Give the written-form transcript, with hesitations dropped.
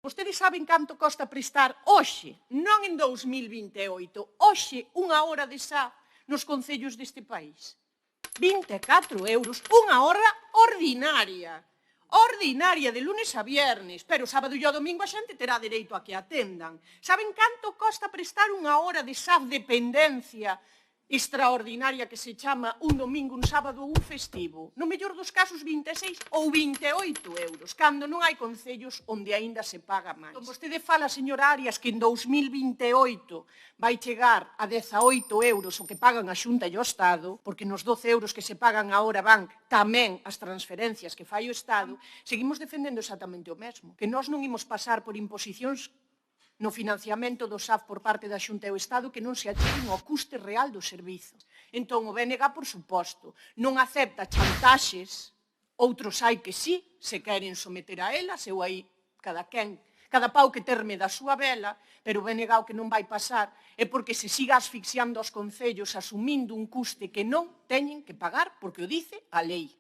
Vostedes saben canto costa prestar hoxe, non en 2028, hoxe unha hora de SAF nos concellos deste país. 24 euros, unha hora ordinaria. Ordinaria, de lunes a viernes, pero sábado e o domingo a xente terá dereito a que atendan. Saben canto costa prestar unha hora de SAF dependencia extraordinaria que se chama un domingo, un sábado ou un festivo? No mellor dos casos 26 ou 28 euros, cando non hai concellos onde aínda se paga máis. Entón, vostede fala, señora Arias, que en 2028 vai chegar a 18 euros o que pagan a Xunta e o Estado, porque nos 12 euros que se pagan agora van tamén as transferencias que fai o Estado, seguimos defendendo exactamente o mesmo, que nós non imos pasar por imposicións no financiamento do SAF por parte da Xunta e o Estado que non se acheguen ao custe real do servizo. Entón, o BNG, por suposto, non acepta chantaxes, outros hai que sí, se queren someter a elas, eu aí cada pau que terme da súa vela, pero o BNG o que non vai pasar é porque se siga asfixiando os concellos asumindo un custe que non teñen que pagar porque o dice a lei.